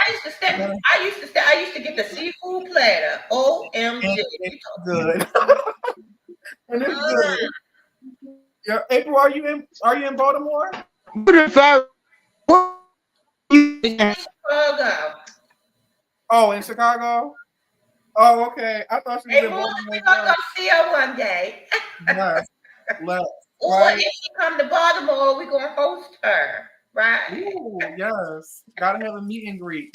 I used to get the seafood platter. And OMG. it's good. And it's good. Yeah, April, are you in Baltimore? Yodaverse, what you Chicago. Oh, in Chicago? Oh, okay. I thought she was in April, Baltimore we as gonna go well. see her one day. Yes. Let's. Or Right? if she come to Baltimore, we gonna host her. Right? Ooh, yes. Gotta have a meet and greet.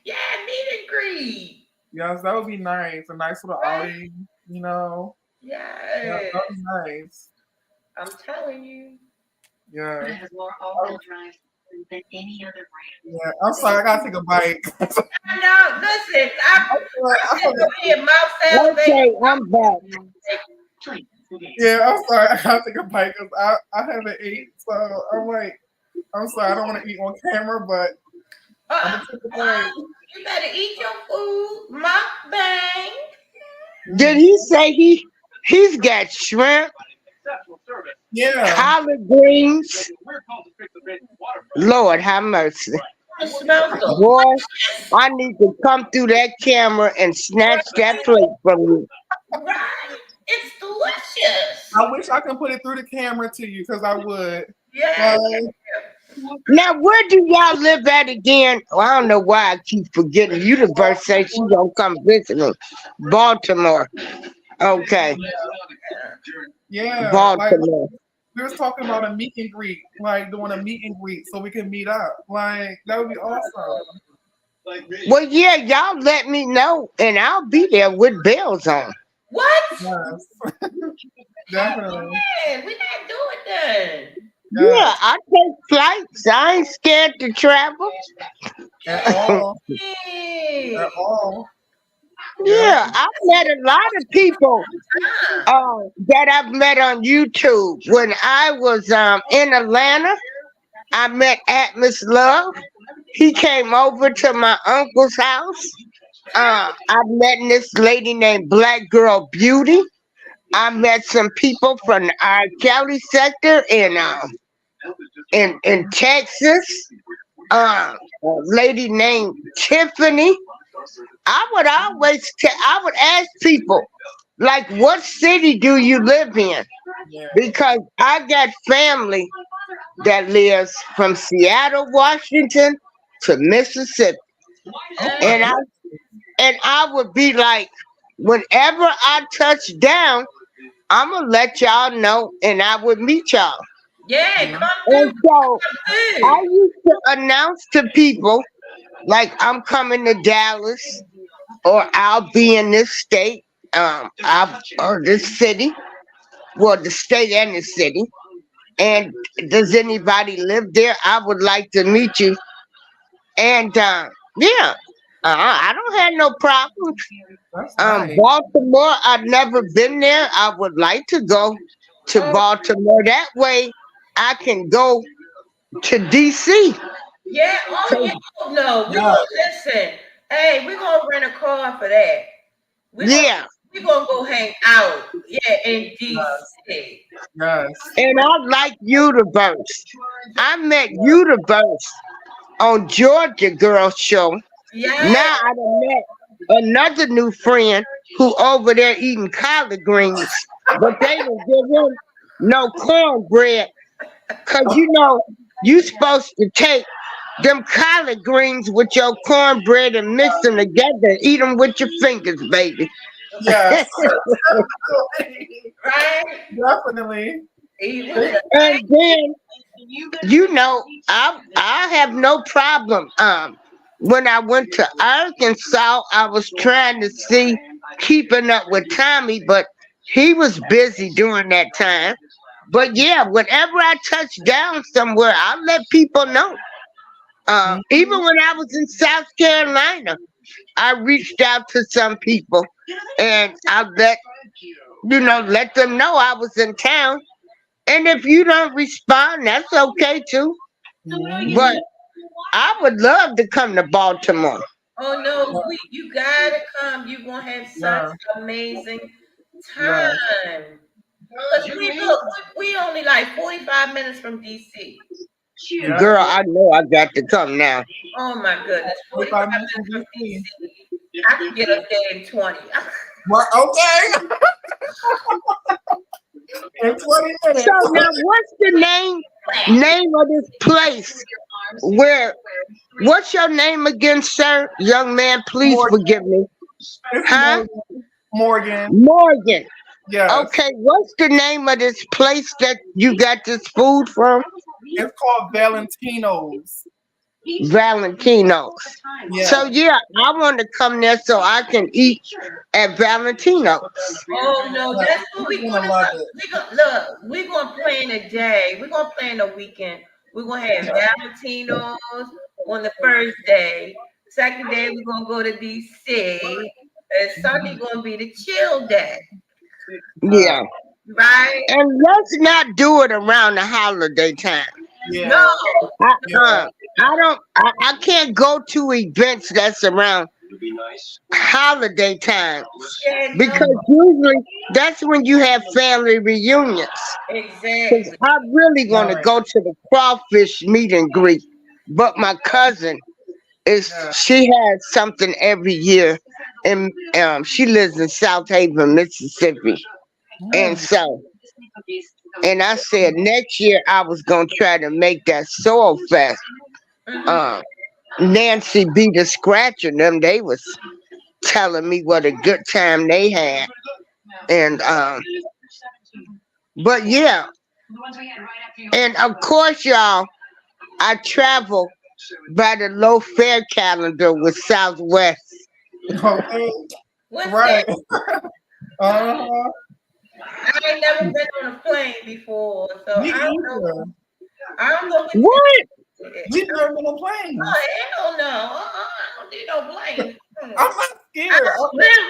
Yeah, meet and greet. Yes, that would be nice. A nice little Right? outing, you know. Yeah, Yes. that'd be nice. I'm telling you. Yeah. It has more Oh, all-wheel drive than any other brand. yeah. I'm sorry, I gotta take a bite. I know. Listen, I'm sitting over here mouth salivating. okay, I'm back. Yeah, I'm sorry, I gotta take a bite because I haven't ate, so I'm like, I'm sorry, I don't want to eat on camera, but I'm Uh, gonna take a bite. you better eat your food. Mukbang. Did he say he's got shrimp, Yeah. collard greens? Lord have mercy. It smells Boy, delicious. I need to come through that camera and snatch that plate from you. Right? It's delicious. I wish I could put it through the camera to you because I would. Yes. But Now, where do y'all live at again? Well, I don't know why I keep forgetting. Yodaverse says she gonna come visit me. Baltimore. Okay, yeah, like Baltimore. we was talking about a meet and greet, like doing a meet and greet so we can meet up. Like that would be awesome. Well, yeah, y'all let me know, and I'll be there with bells on. What? Yes, Oh definitely. man, we gotta do it then. Yes, Yeah, I take flights. I ain't scared to travel. at all, Hey. at all. Yeah. Yeah, I've met a lot of people Ah, that I've met on YouTube. When I was in Atlanta, I met Atmos Love. He came over to my uncle's house. I met this lady named Black Girl Beauty. I met some people from the R. Kelly sector in Texas. A lady named Tiffany. I would ask people, like, what city do you live in? Yeah. Because I got family that lives from Seattle, Washington to Mississippi. And Okay. I would be like, whenever I touch down, I'm gonna let y'all know and I would meet y'all. yeah, Yeah. come through, And so come through. I used to announce to people like I'm coming to Dallas or I'll be in this state, or this city, well, the state and the city. And does anybody live there? I would like to meet you. And yeah, I don't have no problems. That's nice. Baltimore, I've never been there. I would like to go to Oh Baltimore. That way, I can go to DC. yeah, oh yeah. Oh, no, we Yeah. gonna listen. Hey, we gonna rent a car for that. We gonna Yeah, we gonna go hang out. Yeah, in Yes. DC. Yes. and I like Yodaverse. I met Yodaverse on Georgia Girl Show. Yes. Now I done met another new friend who over there eating collard greens, but they didn't give him no cornbread, cause you supposed to take them collard greens with your cornbread and mix them together, eat them with your fingers, baby. Yes. Right? Definitely. Eat with They- the And then I have no problem. When I went to Arkansas, I was trying to see keeping up with Tommy, but he was busy during that time. But yeah, whenever I touch down somewhere, I'll let people know. Even Mhm. when I was in South Carolina, I reached out to some people and I let them know I was in town. And if you don't respond, that's okay too. But Mhm. I would love to come to Baltimore. oh no, you gotta come. You're gonna have such Yeah. amazing Yeah. time. Because we look, we only like 45 minutes from DC. Yeah. Girl, I know I got to come now. Oh my goodness, 45 45 minutes minutes from from DC. DC. I can get us there in 20. What? Okay. In 20 So minutes. now, what's the name of this place? What's your name again, sir? Young man, please Morgan. forgive me. It's Huh? Morgan. Morgan. Yes. Okay, what's the name of this place that you got this food from? It's called Valentino's. Valentino's. Yeah. So yeah, I want to come there so I can eat at Valentino's. Oh no, Yeah. that's what You're we're gonna gonna love look. it. We gonna look. We're gonna plan a day. We're gonna plan a weekend. We're gonna have Valentino's on the first day. Second day, we're gonna go to DC. And Sunday gonna be the chill day, Yeah. right? And let's not do it around the holiday time. No, Yeah. Yeah. I can't go to events that's around holiday times yeah, no, because usually that's when you have family reunions. Because exactly. I really want to Right. go to the crawfish meet and greet, but my cousin Yeah. she has something every year, and she lives in South Haven, Mississippi, and Mm. so and I said next year I was gonna try to make that soul fest. Mhm. Um, Nancy B. the Scratcher, them they was telling me what a good time they had, and but yeah, and of course, y'all, I travel by the low fare calendar with Southwest. Okay. What's that? Right. Uh-huh. I ain't never been on a plane before, so Me I don't know. either. I don't know what What? We've never been on planes. Oh, hell no. I don't need no plane. I'm not scared.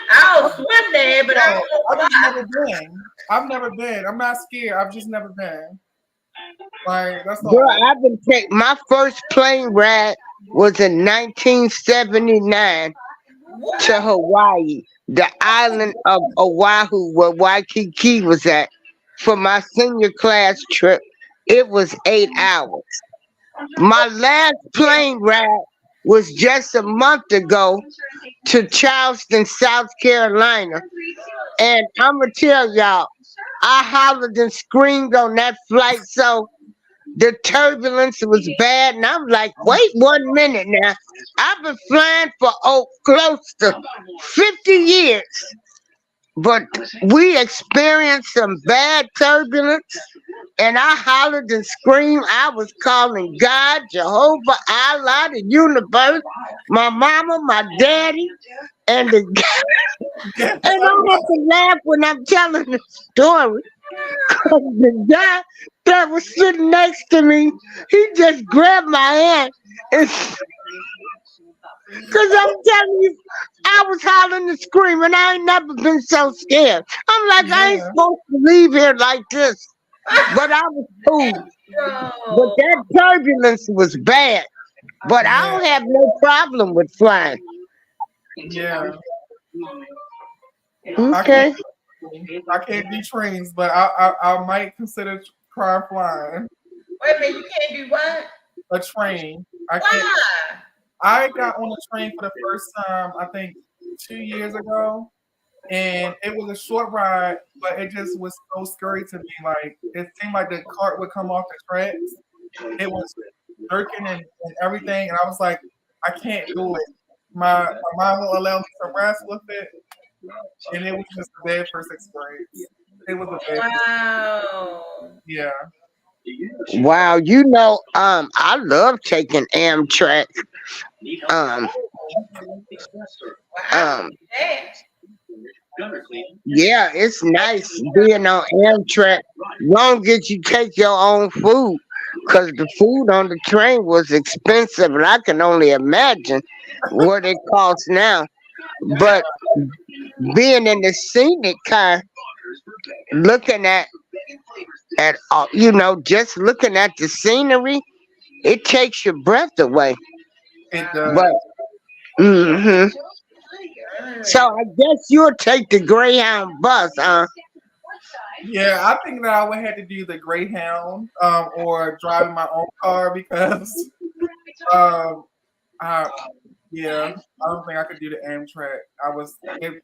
I'll swim there, but I No, don't know I've just why. never been. I've never been. I'm not scared. I've just never been. Like that's Girl, all. I've been my first plane ride was in 1979 What? to Hawaii, the island of Oahu where Waikiki was at. For my senior class trip, it was 8 hours. My last plane ride was just a month ago to Charleston, South Carolina. And I'm going to tell y'all, I hollered and screamed on that flight. So the turbulence was bad. And I'm like, wait 1 minute now. I've been flying for close to 50 years. But we experienced some bad turbulence, and I hollered and screamed. I was calling God, Jehovah, Allah, the universe, my mama, my daddy, and the Yeah. and I have to laugh when I'm telling the story. 'Cause the guy that was sitting next to me, he just grabbed my hand and because I'm telling you, I was hollering and screaming. I ain't never been so scared. I'm like, I ain't Yeah. supposed to leave here like this. But I was cool. But No. that turbulence was bad. But I Yeah. don't have no problem with flying. Yeah. I can't. Okay. I can't do trains, but I might consider trying flying Wait a minute, you can't do what? a train. I can't. Why? I got on a train for the first time. I think 2 years ago, and it was a short ride, but it just was so scary to me. Like it seemed like the cart would come off the tracks. It was jerking and everything, and I was like, I can't do it. My mom won't allow me to rest with it, and it was just a bad first experience. It was a bad, Wow. yeah. Wow, I love taking Amtrak. Um, Wow. um, Hey. yeah, it's nice being on Amtrak. Long as you take your own food, cause the food on the train was expensive, and I can only imagine what it costs now. But being in the scenic car, looking just looking at the scenery, it takes your breath away. It But does. hmm so Mm. I guess you'll take the Greyhound bus, huh? Yeah, I think that I would have to do the Greyhound, or driving my own car because, um, I, yeah, I don't think I could do the Amtrak. It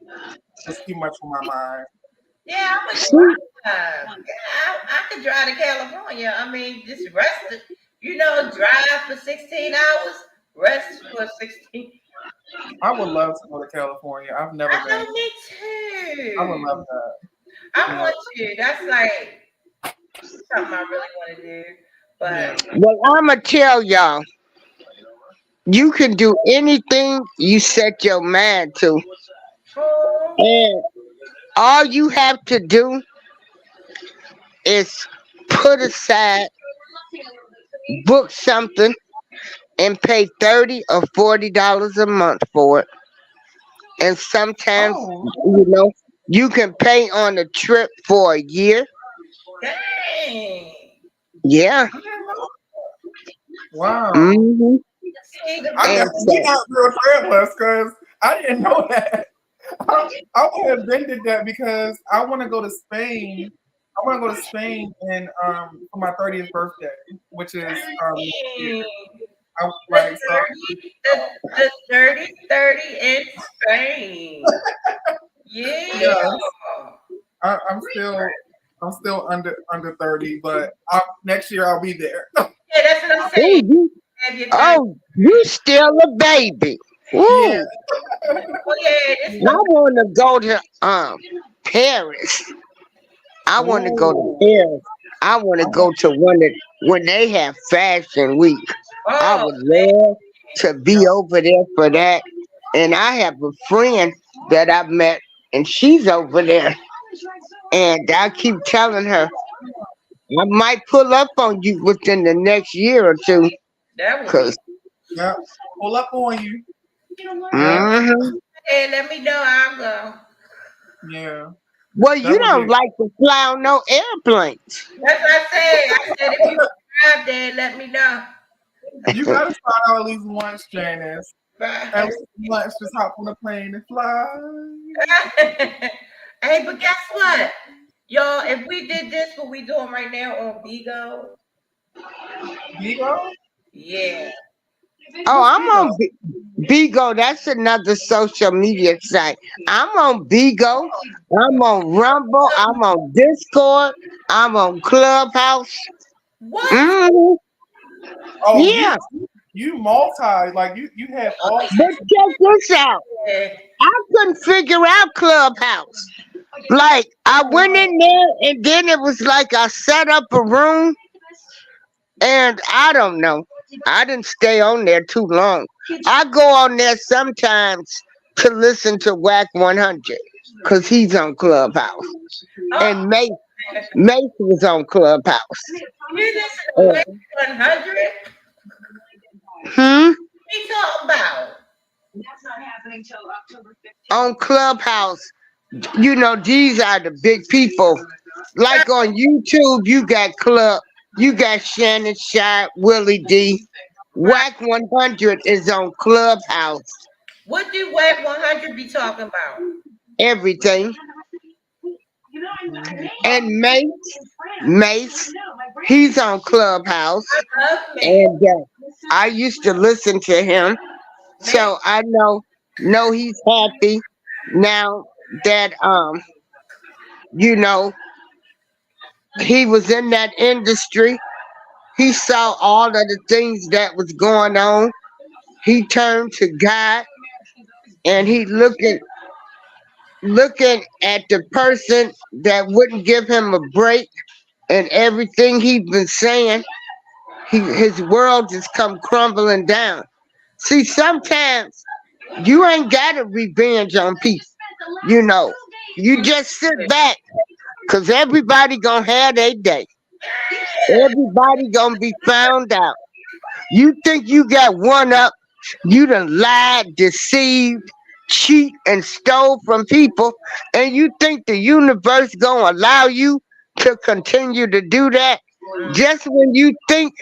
was too much for my mind. Yeah, I would See, drive. Yeah, I could drive to California. I mean, just rest. Drive for 16 hours, rest for 16. I would love to go to California. I've never I been. know, me I would too. love that. I Yeah, want to. That's like something I really want to do. yeah. But well, I'ma tell y'all, you can do anything you set your mind to, oh, and all you have to do is put aside, book something, and pay $30 or $40 a month for it. And sometimes, Oh, you can pay on a trip for a year. dang. Yeah. I didn't know. Wow. hmm See the I And guess we so, not real travelers because I didn't know that. I would have been did that because I want to go to Spain. I want to go to Spain and for my 30th birthday, which is next year. dang. I The like so. 30, the 30 in Spain. Yeah. Yes, I'm still under 30, but next year I'll be there. Yeah, that's what I'm oh, saying. you, Have your 30. oh, you still a baby. Yeah. Woo. Oh, yeah, this I the want to go to Paris. I want to go to Oh, Paris. I want I to go want. to one that when they have fashion week. I oh would love to Yeah. be over there for that. And I have a friend that I've met, and she's over there. And I keep telling her, I might pull up on you within the next year or two. that would be. Cause, Yeah. Pull up on you. Yeah. hmm Hey, let me know. I'll go. Yeah. well, you That would be. don't like to fly on no airplanes. That's what I said. I said if you drive there, let me know. You gotta try out at least once, Janice. At Bye. least once, just hop on a plane and fly. Hey, but guess what? Y'all, if we did this, what we doing right now on Bigo, Vigo? yeah. Oh, What's I'm Vigo? on Bigo. That's another social media site. I'm on Bigo. I'm on Rumble. I'm on Discord. I'm on Clubhouse. What? hmm Oh, Yeah, you multi, like you have all but types of. check this out. Yeah. I couldn't figure out Clubhouse. Like I went in there, and then it was like I set up a room, and I don't know. I didn't stay on there too long. I go on there sometimes to listen to Whack 100 because he's on Clubhouse, Oh, and Mace was on Clubhouse. you listen to Uh, Wake 100? hmm. What you talking about? On Clubhouse, these are the big people. Like on YouTube, you got Shannon Sharp, Willie D. Right. Whack 100 is on Clubhouse. What do Wake 100 be talking about? Everything. Mhm. And Mace, he's on Clubhouse. I love me. And I used to listen to him. Man, So I know he's happy now that you know he was in that industry. He saw all of the things that was going on. He turned to God, and he looking at the person that wouldn't give him a break, and everything he'd been saying, his world just come crumbling down. See, sometimes you ain't gotta revenge on people. You know, you just sit back, cause everybody gonna have their day. Everybody gonna be found out. You think you got one up? You done lied, deceived, cheat, and stole from people, and you think the universe gonna allow you to continue to do that? mm, Just when you think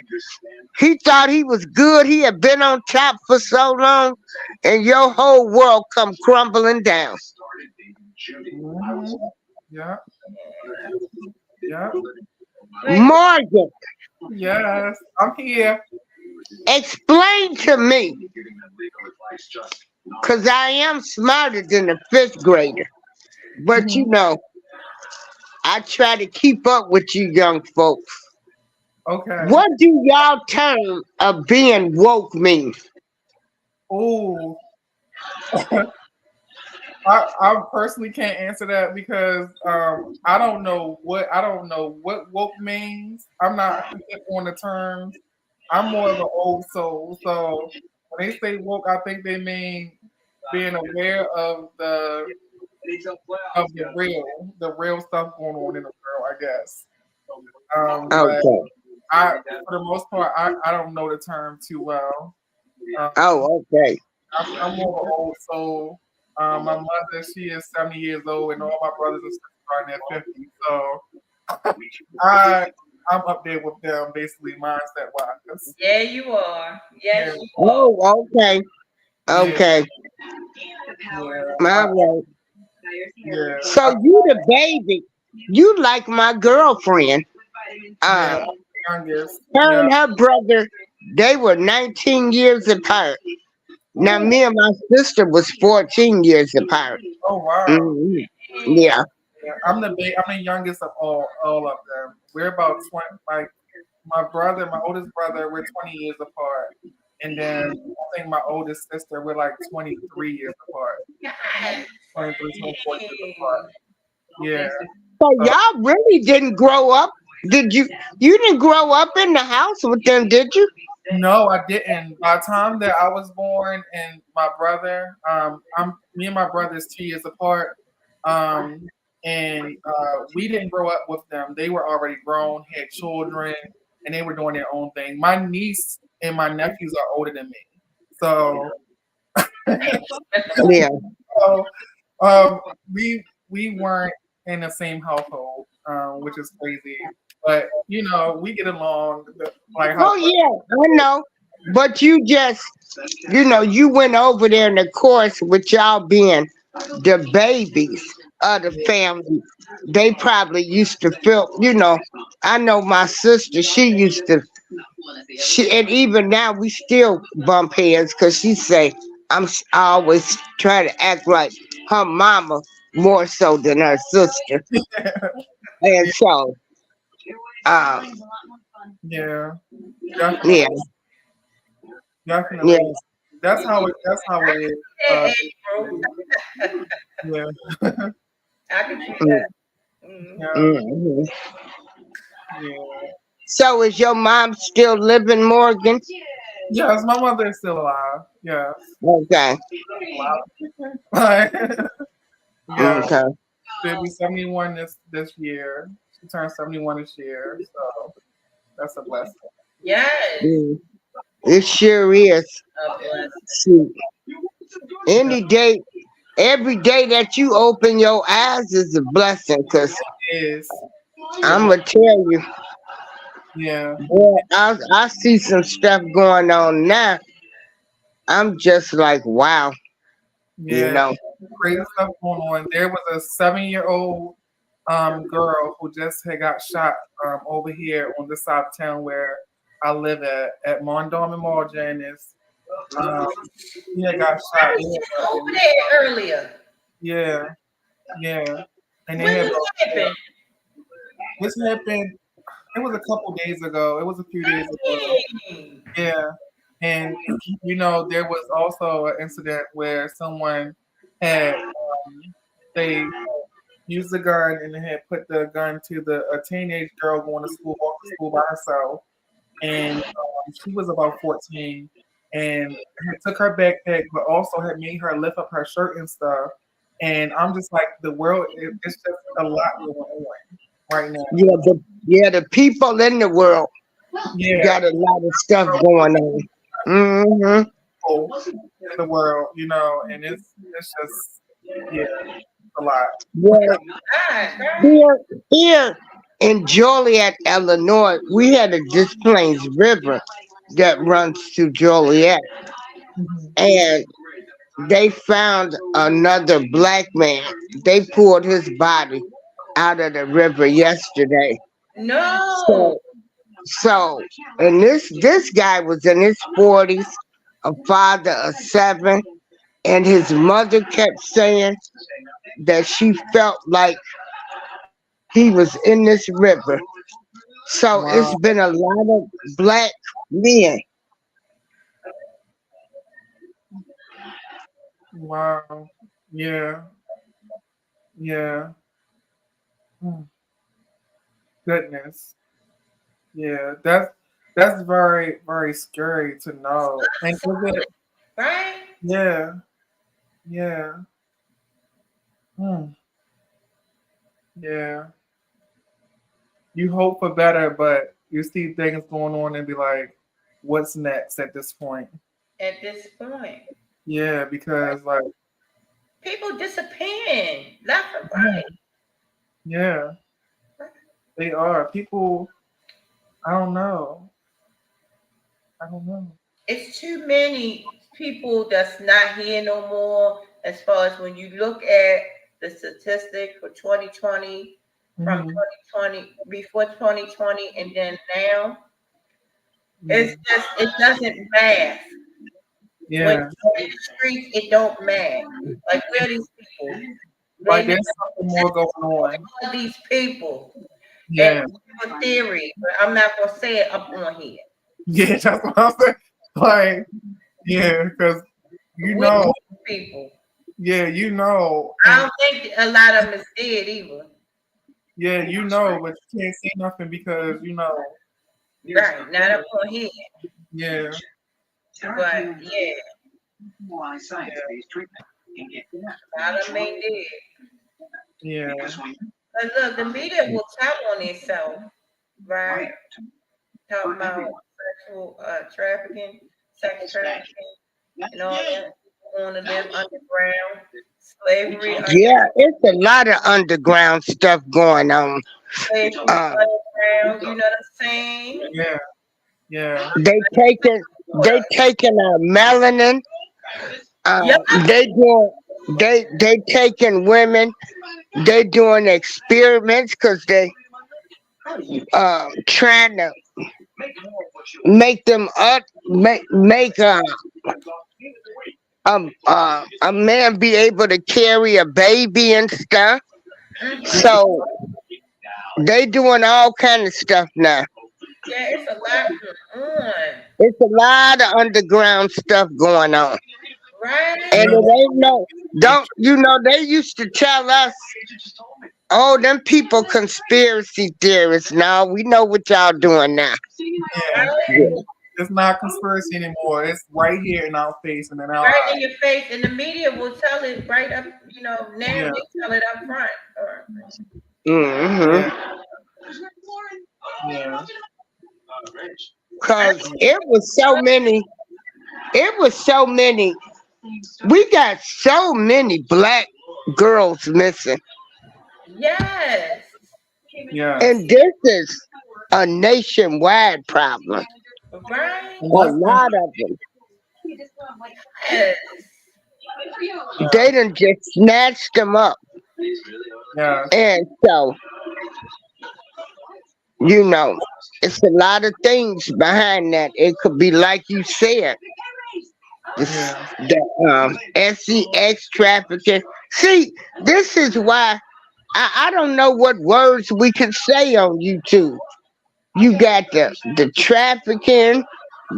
he thought he was good, he had been on top for so long, and your whole world come crumbling down. Mhm. Yeah. Yeah. Right. Morgan, Yes. I'm here. explain to me, because I am smarter than a fifth grader. But Hmm. I try to keep up with you young folks. Okay. What do y'all term of being woke mean? Oh, I personally can't answer that because I don't know what woke means. I'm not hip on the terms. I'm more of an old soul. So when they say woke, I think they mean being aware of the real stuff going on in the world, I guess. But Okay. for the most part, I don't know the term too well. Um, Oh, okay. I'm more of an old soul. My mother, she is 70 years old, and all my brothers and sisters are in their 50s. So I I'm up there with them, basically mindset wise. Yeah, you are. Yeah, Yes, you are. Oh, okay. yeah, Okay. yeah, My right. yeah, So you the baby. You like my girlfriend. yeah. Um, I'm the youngest. her Yeah. and her brother, they were 19 years apart. Now Ooh, me and my sister was 14 years apart. oh wow. hmm Mm. Yeah. Yeah, I'm the youngest of all of them. We're about 20. Like my oldest brother, we're 20 years apart, and then I think my oldest sister, we're like 23 years apart. Yes. 23, 24 years apart. Mm. Yeah. So So y'all really didn't grow up. Did you? You didn't grow up in the house with them, did you? no, I didn't. By the time that I was born, and my brother, I'm me and my brother is 2 years apart, and we didn't grow up with them. They were already grown, had children, and they were doing their own thing. My niece and my nephews are older than me, so Yeah. so um, we weren't in the same household, which is crazy. But we get along like how. Oh yeah, I know. But you just, you went over there, and of course, with y'all being the babies of the family, they probably used to feel, I know my sister, she used to, and even now we still bump heads because she say, I always try to act like her mama more so than her sister. And Yeah, so, um, yeah, yeah, definitely, yeah, definitely. That's how it is. Yeah, Uh, April. yeah, I can see mm, that. Mm. yeah, mhm. yeah. So is your mom still living, Morgan? Yes, my mother is still alive. Yes, Okay, alive. Yeah, okay. she'll be 71 this year. She turned 71 this year, so that's a blessing. Yes, Mm, it sure is. a blessing. Shoot. Yeah, Any day, every day that you open your eyes is a blessing. Cause it is. It I'm is. gonna tell you, Yeah, boy, I see some stuff going on now. I'm just like, wow, you yeah. know. Crazy stuff going on. There was a 7-year-old girl who just had got shot over here on this side of town where I live at Mondawmin Mall, Janice. Um, she had got I shot. was just over there earlier. Yeah, yeah. And they When had this happened? this happened. It was a couple days ago. It was a few days ago. Dang. Yeah, and there was also an incident where someone had they used the gun and had put the gun to a teenage girl going to school, walk to school by herself, and she was about 14, and had took her backpack, but also had made her lift up her shirt and stuff. And I'm just like, the world, it's just a lot going on right now. Yeah, the people in the world Yeah, got a lot of stuff going on. hmm people in the world, and it's just yeah, a lot. Well, God, girl. here in Joliet, Illinois, we had a Des Plaines River that runs through Joliet, Mhm. and they found another black man. They pulled his body out of the river yesterday. No. So so and this guy was in his 40s, a father of 7, and his mother kept saying that she felt like he was in this river. So it's Wow. been a lot of black men. Wow. Yeah. Yeah. Hmm. Goodness. Yeah. That's very, very scary to know. And is it, Right? yeah. Yeah. Hmm. Yeah. You hope for better, but you see things going on and be like, what's next at this point? At this point. Yeah, because like, People disappearing left and yeah, right. yeah, they are. People, I don't know. I don't know. It's too many people that's not here no more. As far as when you look at the statistic for 2020, from Hmm. 2020, before 2020, and then now, Yeah. it's just, it doesn't math. When Yeah. you're in the streets, it don't matter. Like, where are these people? They Like never there's something more going on. all these people. And Yeah. for theory, but I'm not gonna say it up on here. Yeah, that's what I'm saying. Like, yeah, because you Where know, are these people? yeah, you know, I and don't think a lot of them is dead either. yeah, you know, but you can't say nothing because you know, Right, not up on here. yeah, But yeah, a lot of them ain't dead. yeah, But look, the media will tell on itself, right? Talking about sexual trafficking, sex trafficking, and all that. Want to live underground, slavery Yeah, it's a lot of underground stuff going on. slavery Uh, underground. You know what I'm saying? yeah, yeah, they taking they taking our melanin. Yep. They doing they taking women. They doing experiments because they trying to make them up make a man be able to carry a baby and stuff. Hmm. So they doing all kind of stuff now. Yeah, it's a lot going on, It's a lot of underground stuff going on. And right? yeah. it ain't no don't you know they used to tell us, oh, them people conspiracy theorists. Now we know what y'all doing now. Yeah. Right? It's not conspiracy anymore. It's right here in our face and in our Right in eyes. your face, and the media will tell it right up. You know, now Yeah, they tell it up front. yeah, Hmm. yeah, I Cause think it was so many. We got so many black girls missing, yes, yes. and this is a nationwide problem. right, And A that's been, lot of them. yes. yeah, They done just snatched them up, yes, and so you know, it's a lot of things behind that. It could be like you said, yeah, the sex trafficking. See, this is why I don't know what words we can say on YouTube. You got the trafficking,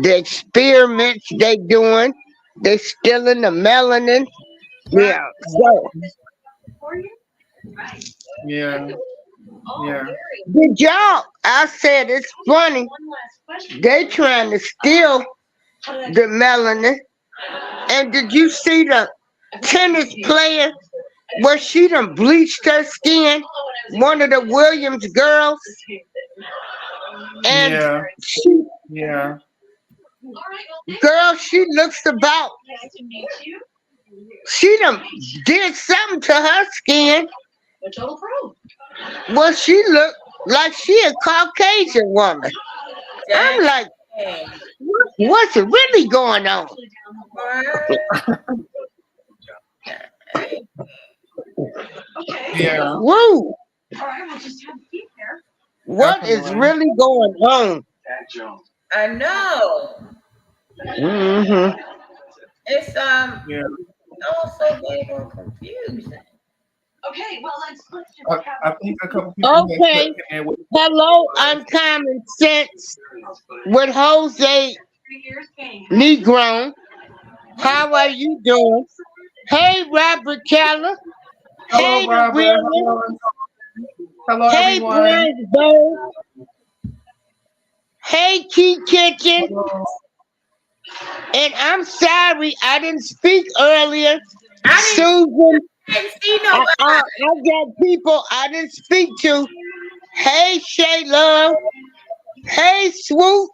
the experiments they doing, they stealing the melanin. Right. Yeah. So yeah, yeah, did y'all? I said it's funny. They trying to steal the melanin. And did you see the tennis player where she done bleached her skin? One of the Williams girls, and yeah, she yeah, girl, she looks about. She done did something to her skin. Well, she looked like she a Caucasian woman. Dang. I'm like, what's really going on? Right. yeah, Woo! What is Definitely. really going on? I know. Hmm. It's Yeah. also very confusing. I think a couple people had put Okay. in there with Hello, us. Uncommon Sense with Jose Negron. Yes, How are you doing? Hey, Robert Keller. Hello, Hey, the Robert. realist. Hello, Hey, everyone. Brian Bird. Hey, Key Kitchen. Hello. And I'm sorry I didn't speak earlier. I Susan, didn't see I, nobody. I, I got people I didn't speak to. Hey, Shay Love. Hey, Swoop.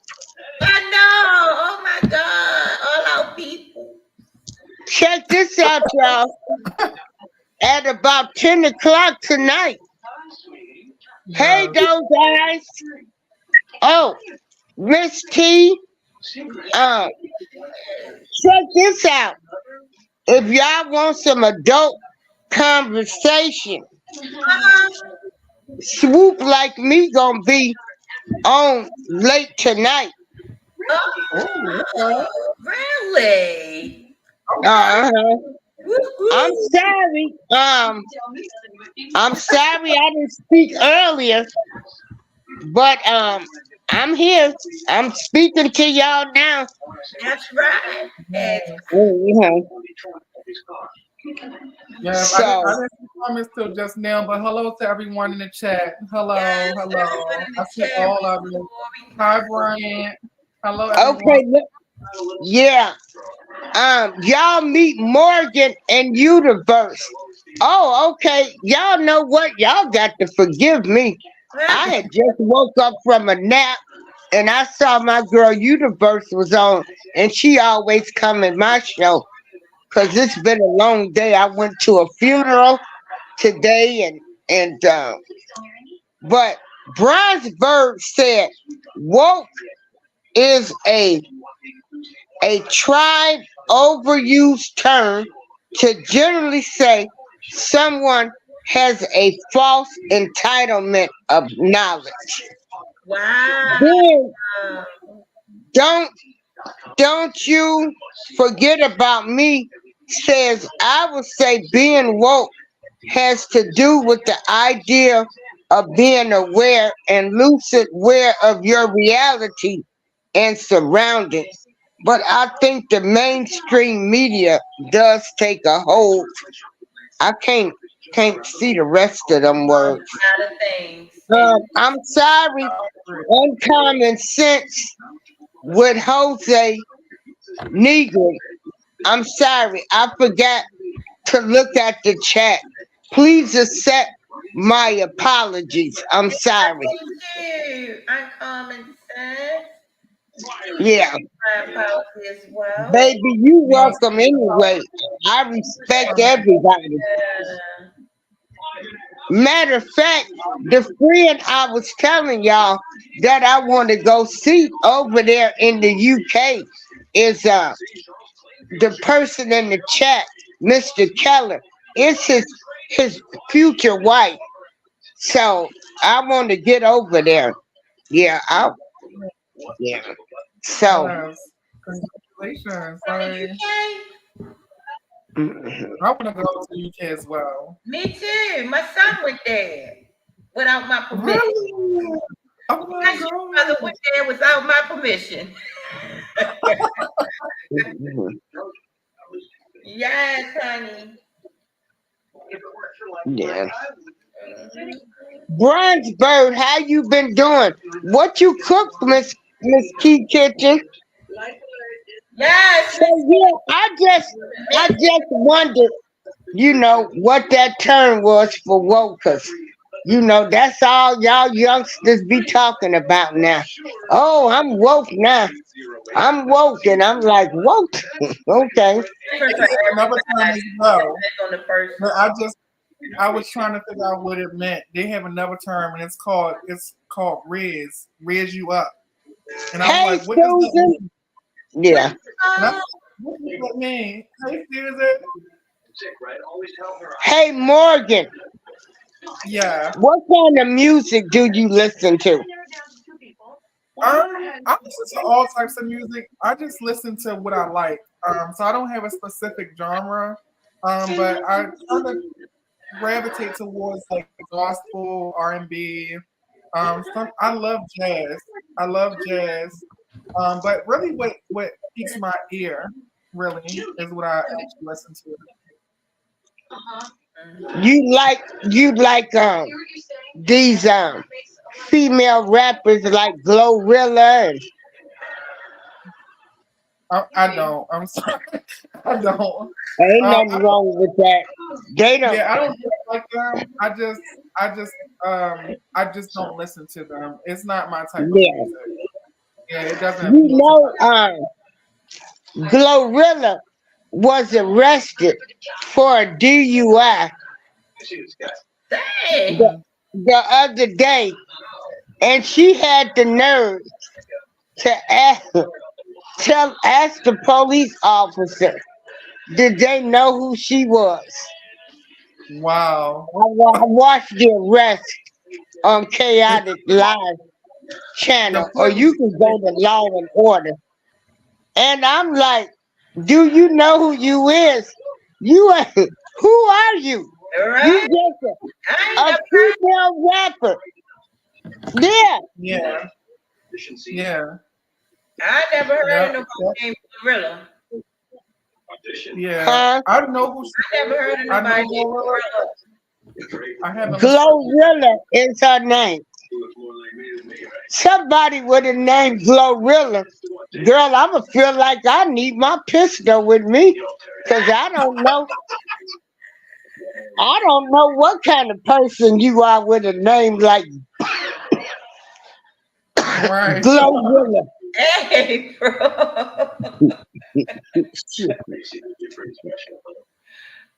I know. Oh my God. All our people. Check this out, y'all. At about 10 o'clock tonight. Hey, Yes. those guys. Oh, Miss T. Um, check this out. If y'all want some adult conversation, Uh-huh. Swoop like me gonna be on late tonight. Oh, okay. Oh, really? Okay. Uh-huh. I'm Woo-hoo. sorry. I'm sorry I didn't speak earlier, but I'm here. I'm speaking to y'all now. That's right. That's Yes. Mhm. Yes. I So didn't see comments till just now, but hello to everyone in the chat. yes, Hello. everyone Hello. in I the see chat all of you. before we Hi, come. Brian. Hello, everyone. okay, yeah. Y'all meet Morgan and Yodaverse. Oh, okay. Y'all know what? Y'all got to forgive me. I had just woke up from a nap and I saw my girl Yodaverse was on, and she always come in my show because it's been a long day. I went to a funeral today, and but Brownsburg said woke is a tried overused term to generally say someone has a false entitlement of knowledge. Wow. Then don't don't you forget about me says I would say being woke has to do with the idea of being aware and lucid aware of your reality and surroundings. But I think the mainstream media does take a hold. I can't see the rest of them A words. lot of things. And I'm sorry, I agree. uncommon sense with Jose Negro. I'm sorry, I forgot to look at the chat. Please accept my apologies. I'm sorry. thank you. Uncommon sense. Yeah, My apology as well. baby, you Yes. welcome anyway. I respect everybody. Yeah. Matter of fact, the friend I was telling y'all that I want to go see over there in the UK is the person in the chat, Mr. Keller. It's his future wife. So I want to get over there. Yeah, yeah. So Yes. Congratulations. From the UK? mhm. I want to go to UK as well. Me too. My son went there without my permission. Really? Oh My my brother God. went there without my permission. Yes, honey. Yeah. Mhm. Bronze Bird, how you been doing? What you cooked, Miss Key Kitchen? Yes, So Miss yeah, I just wondered, what that term was for woke, 'cause that's all y'all youngsters be talking about now. Oh, I'm woke now. I'm woke, and I'm like woke. Okay. different They for have another term everybody. as well. Depends on the person. But I was trying to figure out what it meant. They have another term and it's called Riz you up. And I was Hey, like, what does that Susan. mean? Yeah. And I Oh, said, what does that mean? Hey Susan. Hey, Morgan. Yeah. What kind of music do you listen to? I listen to all types of music. I just listen to what I like. So I don't have a specific genre. But I kind of gravitate towards like gospel, R&B. I love jazz. I love jazz. But really, what piques my ear really is what I actually listen to. You like these female rappers like Glorilla and I don't. I'm sorry. I don't. ain't Uh, nothing I, wrong with that. They don't. yeah, I don't like them. I just don't listen to them. It's not my type of Yeah, music. Yeah, it doesn't you appeal to know, Glorilla was arrested for a DUI the, Dang. me. the other day, and she had the nerve to ask the police officer, did they know who she was? Wow. I watched the arrest on It, Chaotic Live the channel, or you police. can go to Law and Order. And I'm like, do you know who you is? You ain't. Who are you? All You right. just I ain't a never heard. female rapper. Yeah. Yeah. Yeah. I never heard of Yep. nobody Yep. named Gorilla. Yeah. Huh? I know who she I never is. heard of I know nobody named Glorilla. Gorilla. I haven't listened. Glorilla is her name. Somebody with a name Glorilla. Girl, I'ma feel like I need my pistol with me. Cause I don't know what kind of person you are with a name like Right. Glorilla. Hey, bro.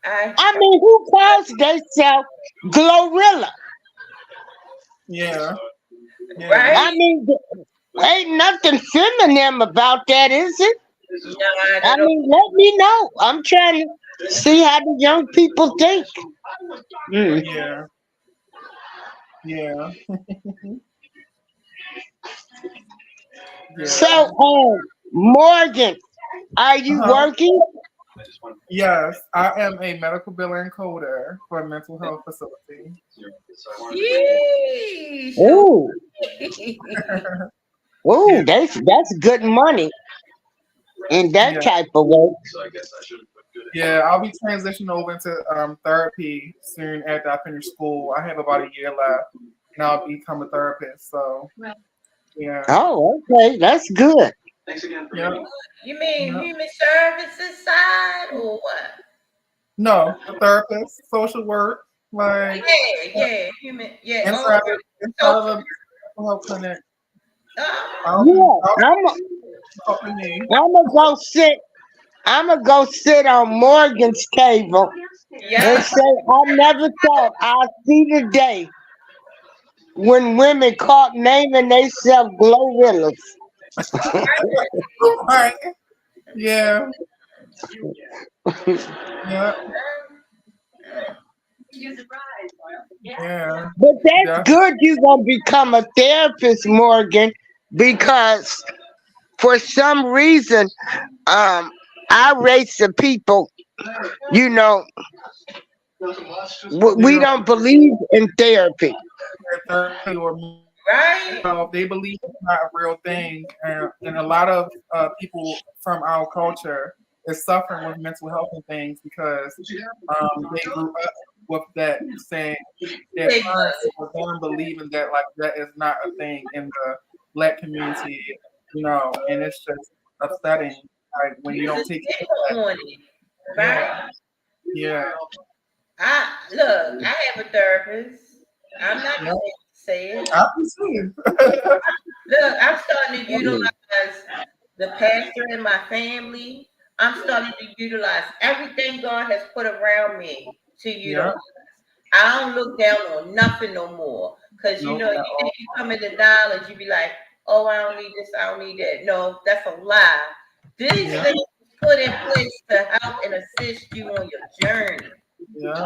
I I mean, who calls themselves Glorilla? Yeah. Yeah. I right? mean, ain't nothing feminine about that, is it? Not I at all. mean, let me know. I'm trying to see how the young people think. Mm. Yeah. Yeah. So, Yeah. Morgan, are you Uh-huh. working? Yes, I am a medical billing coder for a mental health facility. Sheesh. Ooh, Yeah. ooh, that's good money in that Yeah. type of work. Yeah. I'll be transitioning over into therapy soon after I finish school. I have about a year left and I'll become a therapist. So yeah. Oh, okay, that's good. Yeah. You mean Yeah. human services side or what? No, a therapist, social work, like Yeah, yeah, human. Yeah. Oh, inside inside of social. a mental health clinic. Oh, I'll Yeah, be I'm. helping me. I'm gonna go sit. I'm gonna go sit on Morgan's table and yeah. say, I never thought I'd see the day when women caught naming themselves Glorilla. Right. Yeah. Yeah. Yeah. But that's Definitely. good you're gonna become a therapist, Morgan, because for some reason, um, our race of people, you know, They we don't don't believe in therapy. care therapy or Right. they believe it's not a real thing, and a lot of people from our culture is suffering with mental health and things because they grew up with that saying their Stigma. parents or them believing that like that is not a thing in the black community, and it's just upsetting. Like when you Use a don't take care of stigma on it. that. Right. Yeah, yeah, I look. I have a therapist. I'm not yeah. ashamed to say it. I can see. Look, I'm starting to utilize the pastor in my family. I'm starting to utilize everything God has put around me to Yeah, utilize. I don't look down on nothing no more. Cause nope, you at think all. you come into knowledge, you be like, oh, I don't need this, I don't need that. No, that's a lie. These Yeah, things put in place to help and assist you on your journey. yeah,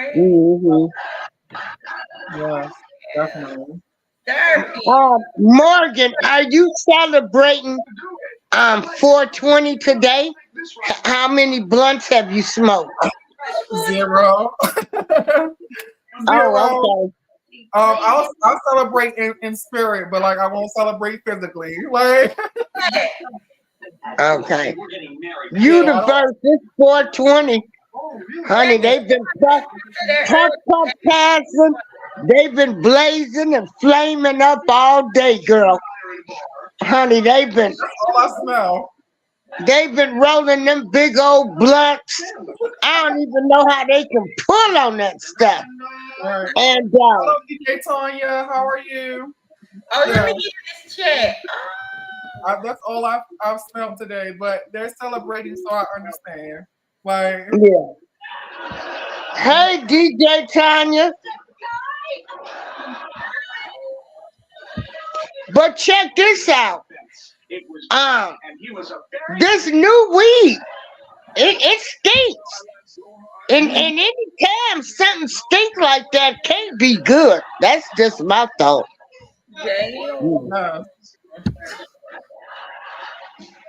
Right? Hmm. Yes, definitely. Therapy. Morgan, are you celebrating 420 today? How many blunts have you smoked? It's 420. Zero. Oh, Zero. okay. I'll celebrate in spirit, but like I won't celebrate physically. Like Okay. yeah, I don't. Universe, it's 420. Honey, they've been puff, puff, passing. They've been blazing and flaming up all day, girl. Honey, That's all I smell. they've been rolling them big old blunts. I don't even know how they can pull on that stuff. Right. And Hello, DJ Tanya. How are you? Oh, let Yeah, me get this check. that's all I've smelled today. But they're celebrating, so I understand. Like yeah. Hey, DJ Tanya. But check this out. Um, this new weed, it stinks. And any time something stink like that can't be good. That's just my thought. Damn. uh,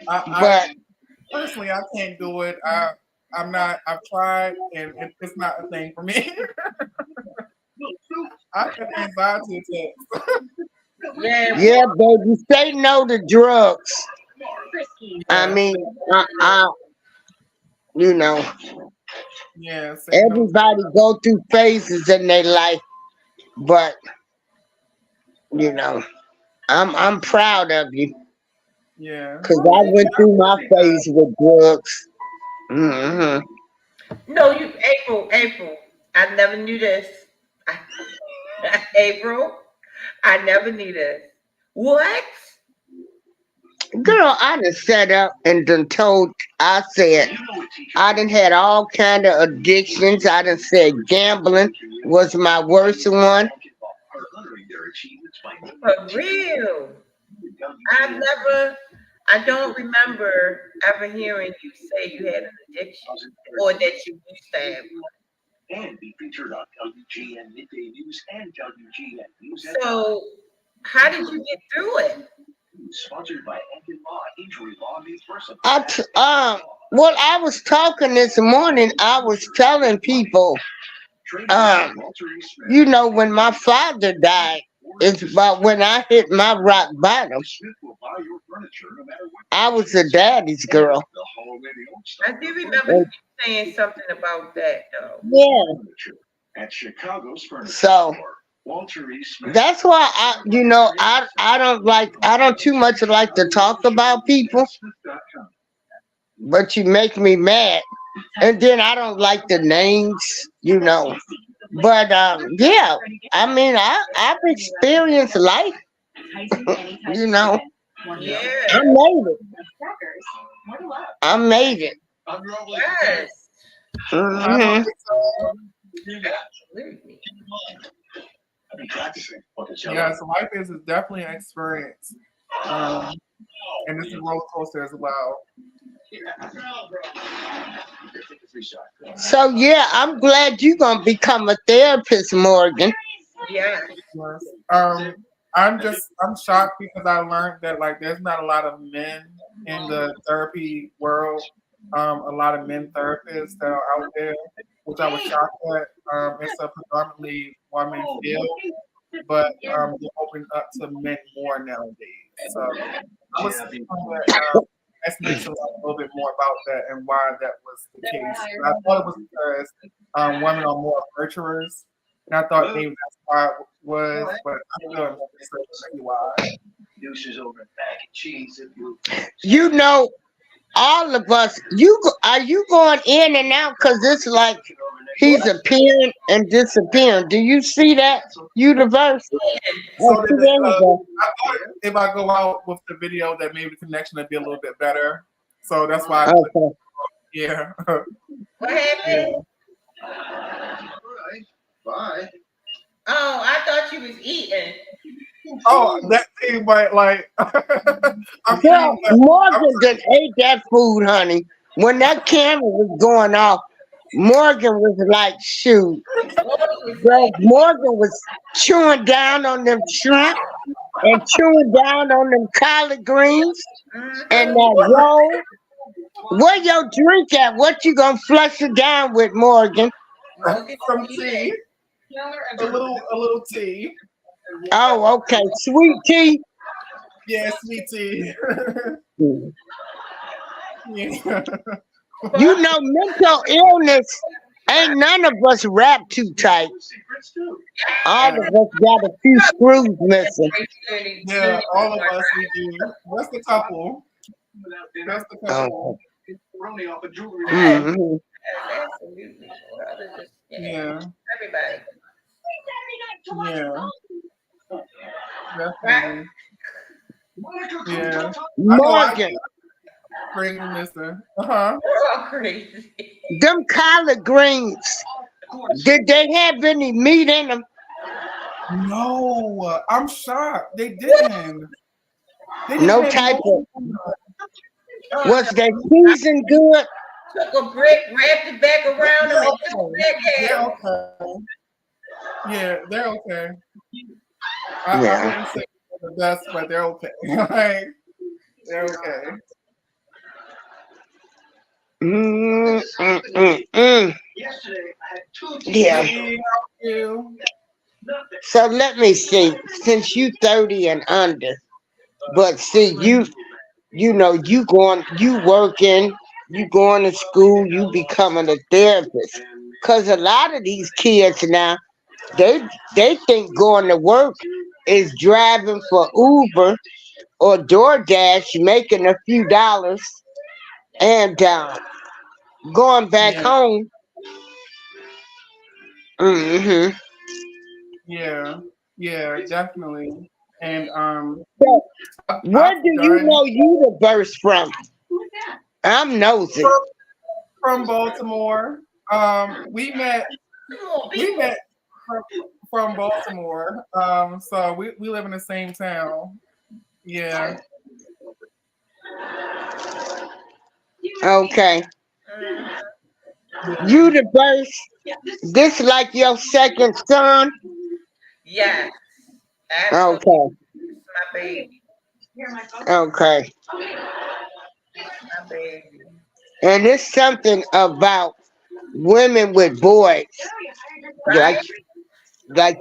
I But personally I can't do it. I'm not. I've tried, and it's not a thing for me. I have anxiety attacks. Yeah, yeah, baby, say no to drugs. I Yeah, mean, I you know, yeah. Say no. everybody go through phases in their life, but you know, I'm proud of you Yeah. because Well, I thank you. went I through my appreciate that. phase with drugs. Hmm. no, you April. I never knew this. April, I never knew this. What? Girl, I done set up and done told. I said I done had all kind of addictions. I done said gambling was my worst one. For real. I've never I don't remember ever hearing you say you had an addiction or that you used to have one. So how did you get through it? Well, I was talking this morning. I was telling people, um, when my father died, it's about when I hit my rock bottom. I was a daddy's girl. I do remember you And saying something about that though. yeah, so that's why I don't too much like to talk about people, but you make me mad. And then I don't like the names. But yeah, I mean I've experienced life, you know. I Yeah. made it. I made it. Yes. I know Hmm. it's Absolutely. yes, life is definitely an experience. Um, and it's a roller coaster as well. So yeah, I'm glad you're gonna become a therapist, Morgan. Yes. Yes. I'm shocked because I learned that like there's not a lot of men in the therapy world. A lot of men therapists that are out there, which I was shocked at. It's a predominantly woman field, but they're open up to men more nowadays. So I was trying to ask me to learn a little bit more about that and why that was the case. And I thought it was because women are more nurturers, and I thought maybe that's why it was, but I'm still not necessarily why. You know, all of us. Are you going in and out? Cause it's like he's appearing and disappearing. Do you see that universe? So Oh, see, there you go. I thought if I go out with the video, that maybe the connection would be a little bit better. So that's why I clicked. Okay. Yeah, What yeah. happened? Oh, I thought you was eating. Oh, that thing, but like, I'm eating. Girl, But I'm Morgan just ate that food, honey. When that camera was going off, Morgan was like, shoot. Morgan was Well, like, Morgan was chewing down on them shrimp and chewing down on them collard greens and mm-hmm. that roll. Where your drink at? What you gonna flush it down with, Morgan? Morgan Some tea. tea, a little tea. Oh, okay. Sweet tea. Yeah, sweet tea. You Yeah. But know, mental illness ain't none of us wrapped too tight. All Yeah, of us got a few screws missing. yeah, all of us we do. Just a couple. Just a couple. Oh. yes, Hmm. absolutely. Others just Yeah, everybody. yeah, Right? definitely. Yeah, I know I Morgan, crazy missing. Uh-huh. We're all crazy. them collard greens, did they have any meat in them? No, I'm shocked. They didn't. They didn't No have type no. of. Oh Was no. they seasoned good? Took a brick, wrapped it back around them, They're and took okay. it back They're out. okay. Yeah, they're okay. I Yeah. wouldn't say they're the best, but they're okay. Like, they're okay. Mm, mm, mm, mm. Yeah. Baby, how are you? So let me see. Since you 30 and under, but see you know you working, you going to school, you becoming a therapist. Cause a lot of these kids now, they they think going to work is driving for Uber or DoorDash, making a few dollars, and going back Yeah, home. Hmm. yeah, yeah, definitely. And So I've where do you done know Yodaverse from? I'm nosy. from, from Baltimore. We met Come on, be we more. met from, from Baltimore. So we live in the same town. Yeah. Okay. Mhm. Yeah. Yodaverse, this like your second son? Yes, absolutely. Okay. It's my baby. Okay. It's my baby. And it's something about women with boys. Like Right? like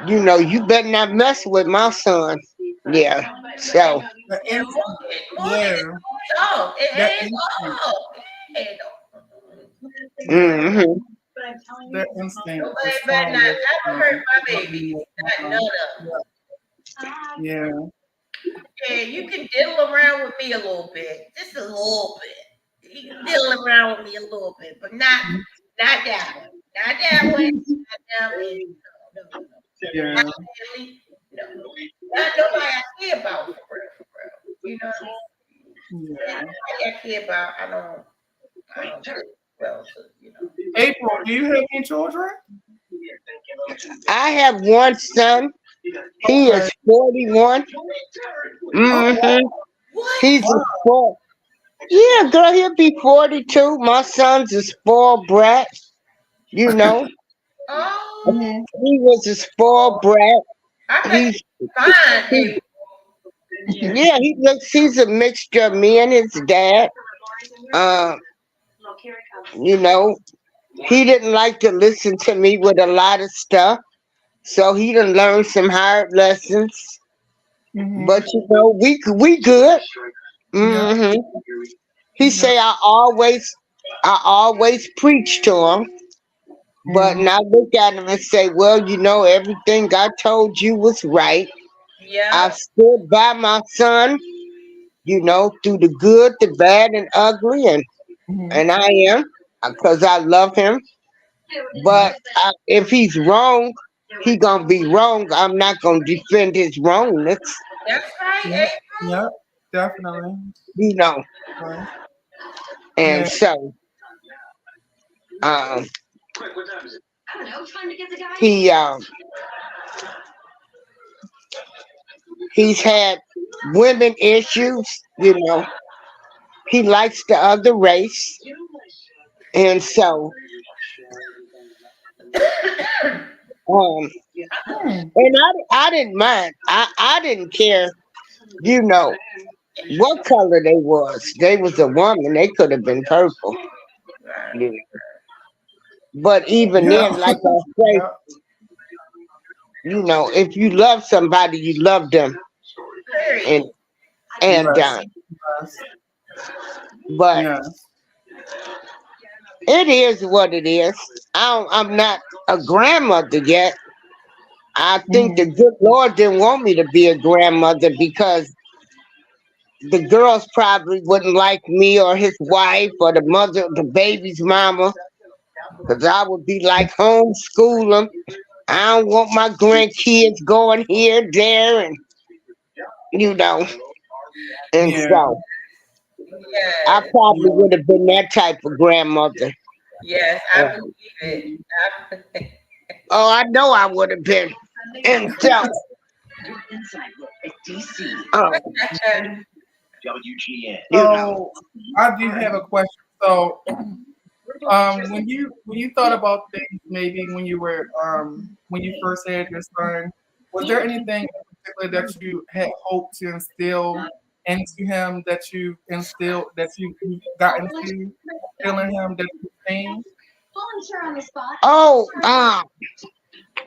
you better not mess with my son. Yeah. So The Yeah, instinct. Morgan Yeah. is off. It The ain't instinct. off. It ain't off. Yeah. hmm The instinct Nobody is better strong not with ever hurt my babies. Not none um, of them. yeah. Yeah, you can diddle around with me a little bit, just a little bit. You can diddle around with me a little bit, but not that one, not that way, not that way. No, no, no, no. Not Yeah. really. No, not nobody I care about for real, for real. You know, Yeah. nobody I care about. I don't care well to you know. April, do you have any children? I have one son. He Okay. is 41. Oh hmm wow. What? He's a Wow. spoil. Yeah, girl, he'll be 42. My son's a spoiled brat. You know, Oh, Hmm. he was a spoiled brat. I bet He's you fine, he, April. yeah, he's a mixture of me and his dad. Um, you know, he didn't like to listen to me with a lot of stuff, so he done learned some hard lessons. Hmm. But we good. Yeah. hmm He Yeah. say I always preach to him, but Mm. now look at him and say, well, everything I told you was right. I Yep, stood by my son, through the good, the bad, and ugly, Hmm. and I am because I love him. Yeah. But if he's wrong, he gonna be wrong. I'm not gonna defend his wrongness, that's right, Yeah. April. Yeah. Definitely. you know. Right. And Yeah. so, um, he he's had women issues. He likes the other race, and so Um, Hmm. and I didn't mind. I didn't care, you know, what color they was. They was a woman. They could have been purple. Right. You know. But even Yeah. then, like I say, Yeah. if you love somebody, you love them. And Period. and Yes. Yes. but Yes. it is what it is. I'm not a grandmother yet. I think the Mhm. good Lord didn't want me to be a grandmother because the girls probably wouldn't like me or his wife or the mother, the baby's mama, because I would be like homeschool them. I don't want my grandkids going here, there, and you know. And Yeah. so I Yes. probably Yeah. would have been that type of grandmother. Yes, Uh, I believe it. I, oh, I know I would have been. And so, um, you know, So I do have a question. So, when you thought about things, maybe when you first had your son, was there anything in particular that you had hoped to instill into him that you got into instilling him that you changed? oh,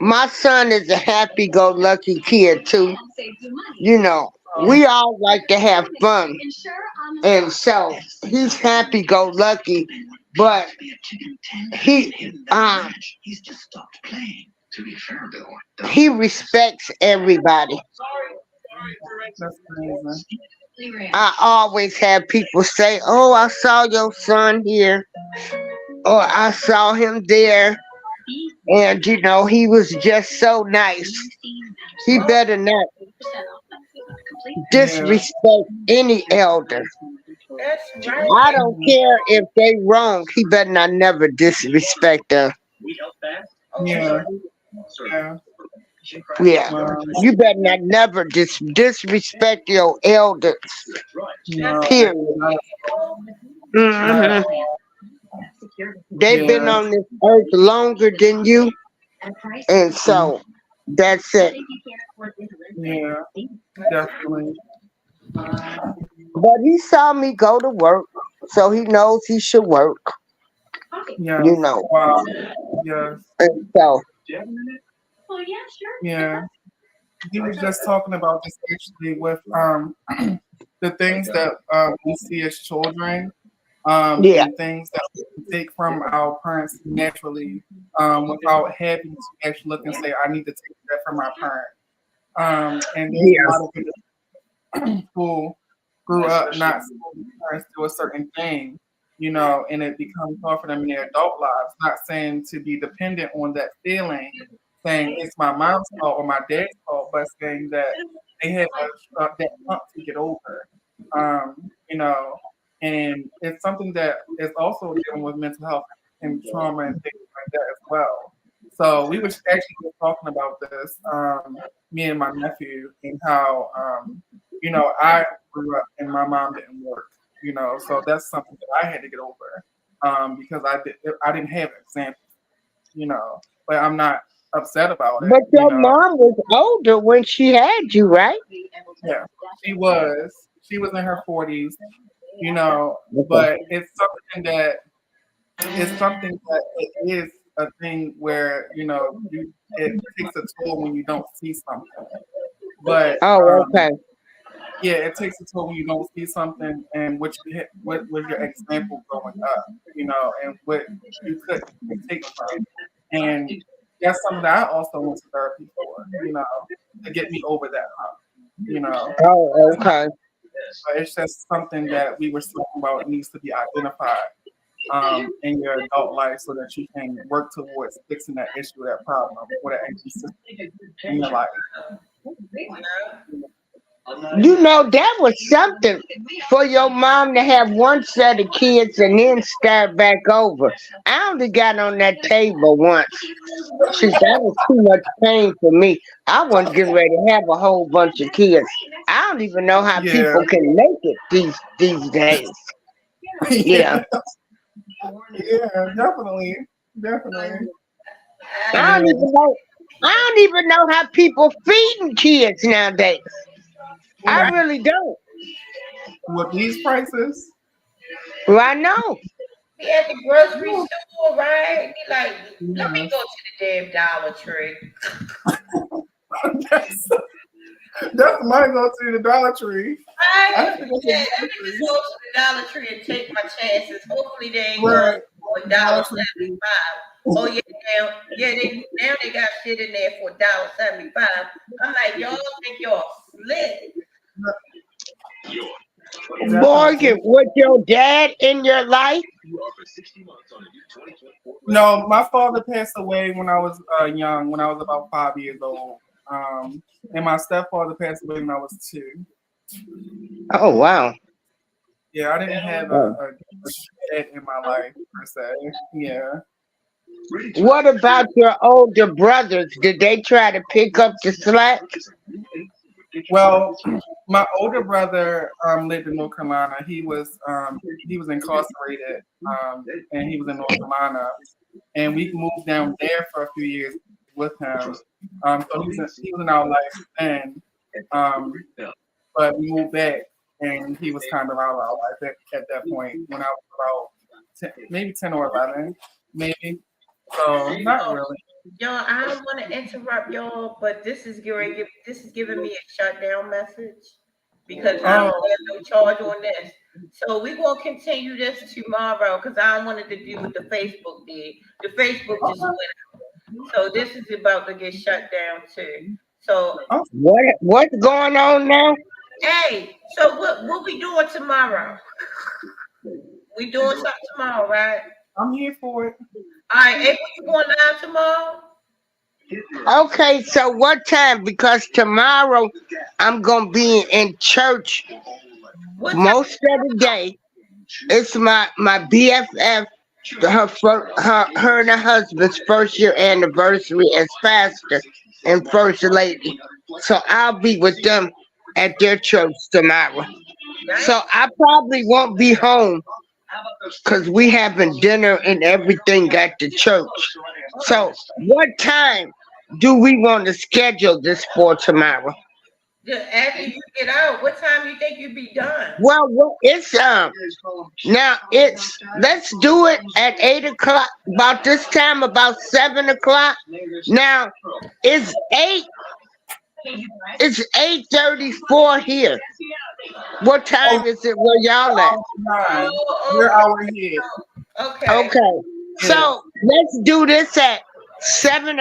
my son is a happy-go-lucky kid too. You know, Um, we all like to have fun, and so he's happy-go-lucky, but he he respects everybody. that's amazing. I always have people say, "Oh, I saw your son here," or "I saw him there," and he was just so nice. He better not Yeah. disrespect any elder. that's I right. don't Mhm. care if they wrong. He better not never disrespect them. Oh, Yeah. Yeah. Yeah, Um, you better not never disrespect your elders. no, Period. not, not at hmm all. They've been Yeah. on this earth longer than you, and Mhm. so that's it. Yeah. Definitely. But he saw me go to work, so he knows he should work. You Yes. know, Wow. Yes. and so Yeah. He was just talking about this actually with the things that we see as children, yeah, and things that we take from our parents naturally, without having to actually look and say, I need to take that from my parent. And there's a yeah, lot of who grew up not seeing parents do a certain thing, and it becomes hard for them in their adult lives. Not saying to be dependent on that feeling, saying it's my mom's fault or my dad's fault, but saying that they have that hump to get over. You know, and it's something that is also dealing with mental health and trauma and things like that as well. So we were actually just talking about this, me and my nephew, and how I grew up and my mom didn't work. So that's something that I had to get over, because I didn't have examples. But I'm not upset about it. but your mom was older when she had you, right? Yeah, she was in her 40s. Okay. But it's something that it is a thing where it takes a toll when you don't see something. But Oh, okay. yeah, it takes a toll when you don't see something, and what was your example growing up, and what you could take from. And that's something that I also went to therapy for, to get me over that hump, you know. Oh, It's not, okay. it's just something that we were talking about needs to be identified, in your adult life so that you can work towards fixing that issue, that problem, or that inconsistency in your life. That was something for your mom to have one set of kids and then start back over. I only got on that table once. See, that was too much pain for me. I wasn't getting ready to have a whole bunch of kids. I don't even know how Yeah, people can make it these days. Yeah. yeah, yeah, definitely. Definitely. I don't Yeah. even know. I don't even know how people feeding kids nowadays. I Mm. really don't. With these prices. Well, I know. Be at the grocery store, right? Be like, let me go Yes. to the damn Dollar Tree. that's, that's my go to the Dollar Tree. I Right? think that's a Yeah, let Dollar me just Tree. go to the Dollar Tree and take my chances. Hopefully they ain't going Right. for a dollar Dollar Tree. seventy-five. Oh yeah, now they got shit in there for $1.75. I'm like, y'all think y'all slick. Morgan, Definitely. was your dad in your life? No, my father passed away when I was young, when I was about 5 years old. And my stepfather passed away when I was 2. Oh wow. Yeah, I didn't have Oh. a dad in my life per se. Yeah. What about your older brothers? Did they try to pick up the slack? Well, my older brother lived in North Carolina. He was incarcerated, and he was in North Carolina, and we moved down there for a few years with him. So he was in our life then, um, but we moved back, and he was kind of out of our life at that point when I was about 10, maybe 10 or 11, maybe. So not really. Y'all, I don't want to interrupt y'all, but this is giving me a shutdown message because I don't Oh, have no charge on this. So we're gonna continue this tomorrow because I don't want it to do what the Facebook did. The Facebook just okay. went. So this is about to get shut down too. So Oh, What's going on now? hey, so what we doing tomorrow? We doing something tomorrow, right? I'm here for it. All right, April, you going live tomorrow? Okay, so what time? Because tomorrow I'm gonna be in church What time? most of the day. It's my BFF, her and her husband's first year anniversary as pastor and first lady. So I'll be with them at their church tomorrow. Night? So I probably won't be home because we having dinner and everything at the church. Okay. So what time do we want to schedule this for tomorrow? After you get out, what time you think you be done? It's now it's let's do it at 8 o'clock. About this time, about 7 o'clock. Now it's eight. It's 8:34 here. What Oh, time is it where y'all at? 9. Oh, We're okay. hour ahead. Okay. Okay, Yeah. so let's do this at 7.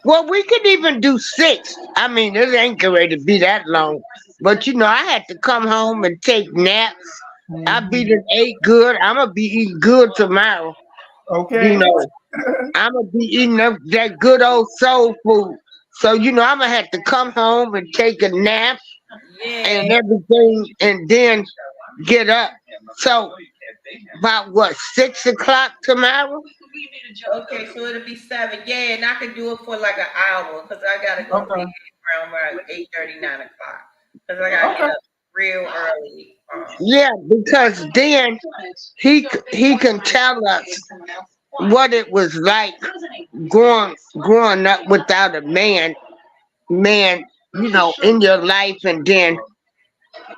Well, we could even do 6. I mean, it ain't going to be that long. But I had to come home and take naps. I Mhm. be done ate good. I'm gonna be eating good tomorrow. You Okay. know, I'm gonna be eating up that good old soul food. So I'm gonna have to come home and take a nap Yeah. and everything, and then get up. So about what 6 o'clock tomorrow? Okay, so it'll be 7. Yeah, and I can do it for like an hour because I gotta go be Okay. around like 8:30, 9 o'clock. Because I gotta get Okay. up real early. Yeah, because then he can tell us what it was like growing up without a man, in your life, and then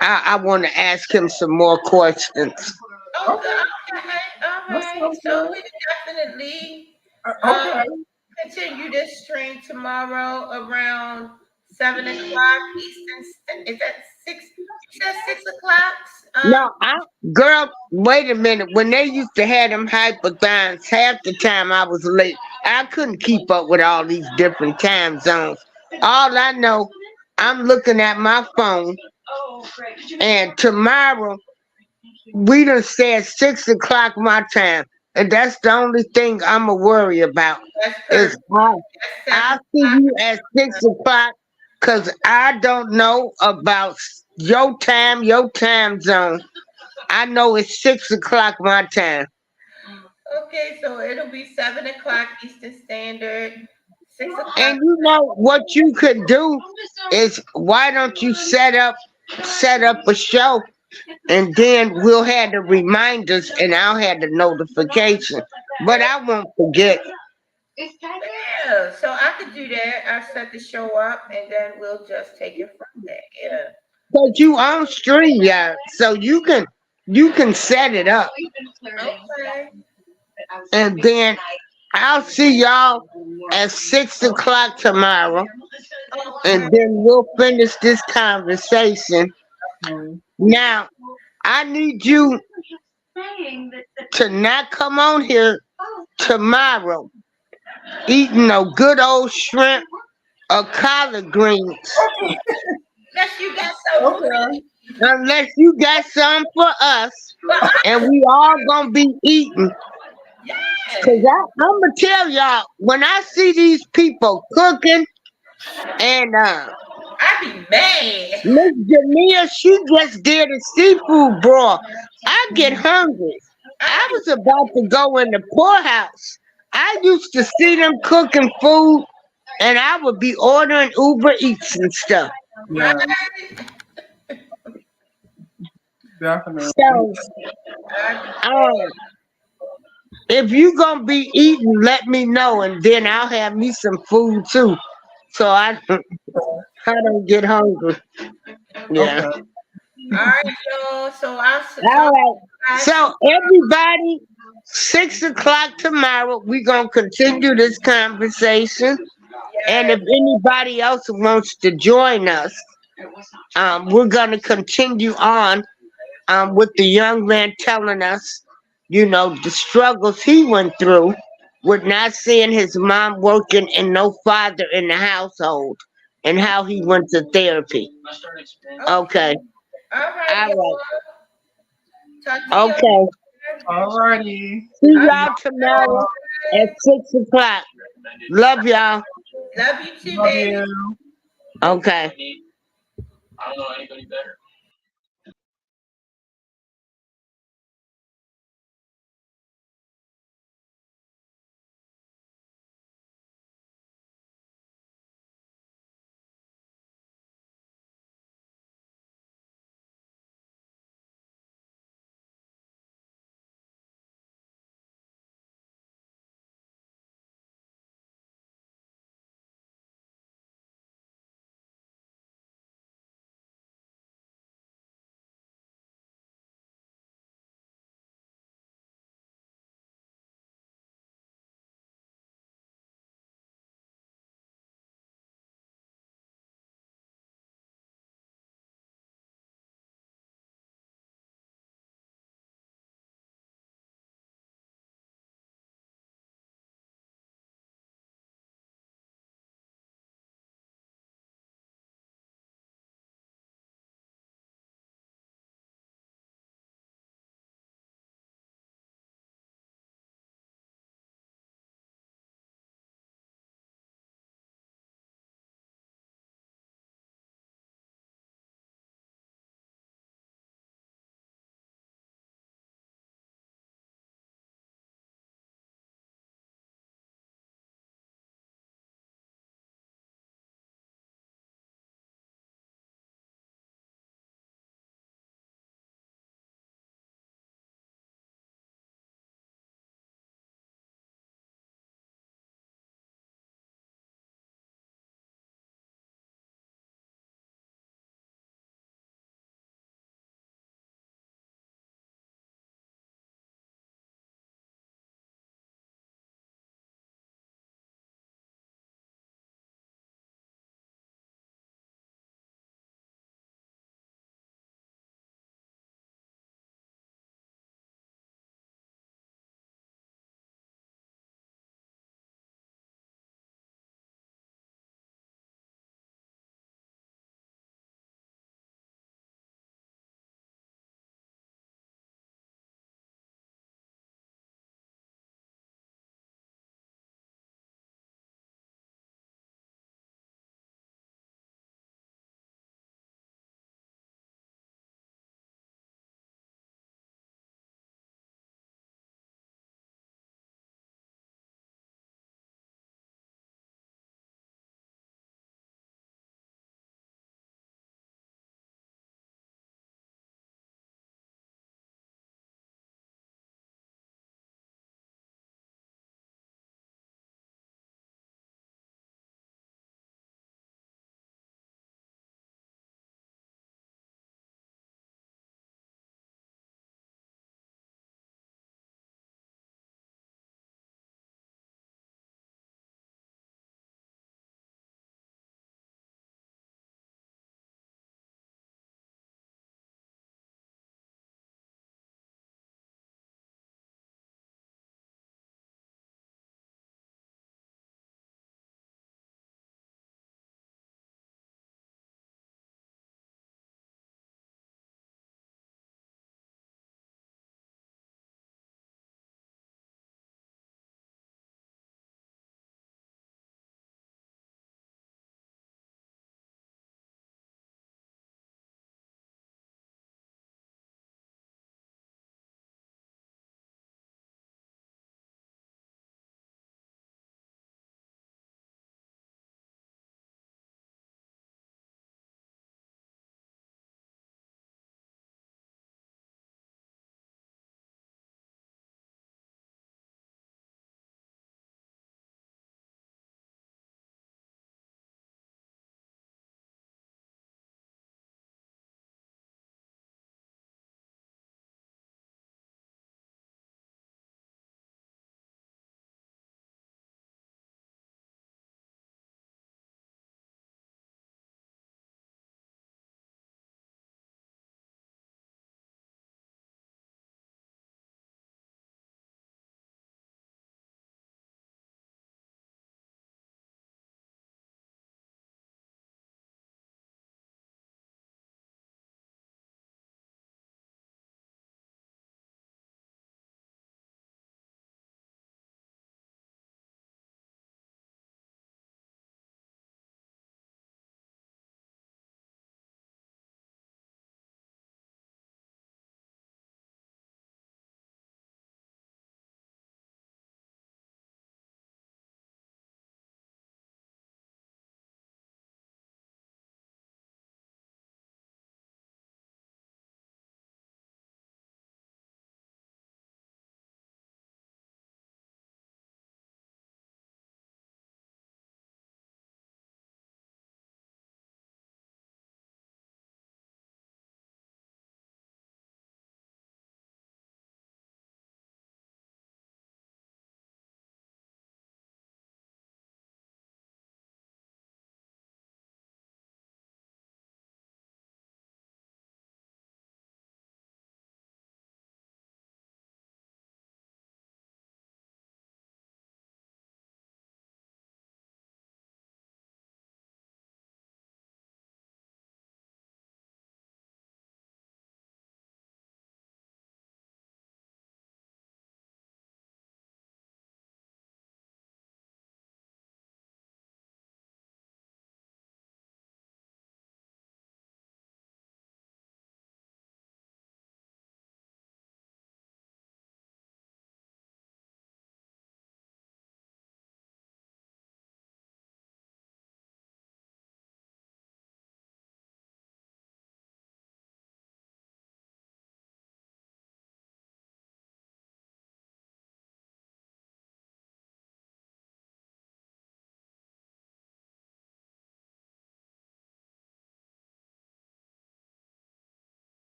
I want to ask him some more questions. Okay, Okay. okay, all That right. sounds So good. we can definitely um Okay. continue this stream tomorrow around 7 o'clock Eastern. Is that 6? You said 6 o'clock? No, girl, wait a minute. When they used to have them hyperthons, half the time I was late. I couldn't keep up with all these different time zones. All I know, I'm looking at my phone, and tomorrow we done said 6 o'clock my time, and that's the only thing I'ma worry about. That's Is perfect. That's I'll see 7 o'clock. you at 6 o'clock, cause I don't know about your time zone. I know it's 6 o'clock my time. Okay, so it'll be 7 o'clock Eastern Standard, 6 o'clock. And what you could do is, why don't you set up a show and then we'll have the reminders and I'll have the notification. But I won't forget. Yeah, so I could do that. I set the show up and then we'll just take it from there. Yeah. But you on StreamYard, so you can set it up. Okay. And then I'll see y'all at 6 o'clock tomorrow. And Okay. then we'll finish this conversation. Mhm. Now, I need you to not come on here tomorrow eating no good old shrimp or collard greens Unless you got some for Okay. me. unless you got some for us But and we all gonna be eating. Cause yeah. I'm gonna tell y'all, when I see these people cooking and I be mad. Miss Jamia, she just did a seafood broil. I get hungry. I I was about to go in the poorhouse. I used to see them cooking food and I would be ordering Uber Eats and stuff. be Yeah, right. definitely. So, I be um, if you gonna be eating, let me know and then I'll have me some food too. So I don't get hungry. Yeah. Okay. all right, y'all. So I'll All talk to right. you guys So everybody, 6 o'clock tomorrow, we're gonna continue this conversation. And tomorrow. if anybody else wants to join us, we're gonna continue on with the young man telling us, the struggles he went through with not seeing his mom working and no father in the household, and how he went to therapy. Okay. Okay. All right, All y'all. right. Talk to y'all. Okay. Alrighty. See All See y'all tomorrow at right. 6 o'clock. Love y'all. Love you too, y'all. Love baby. you. Okay.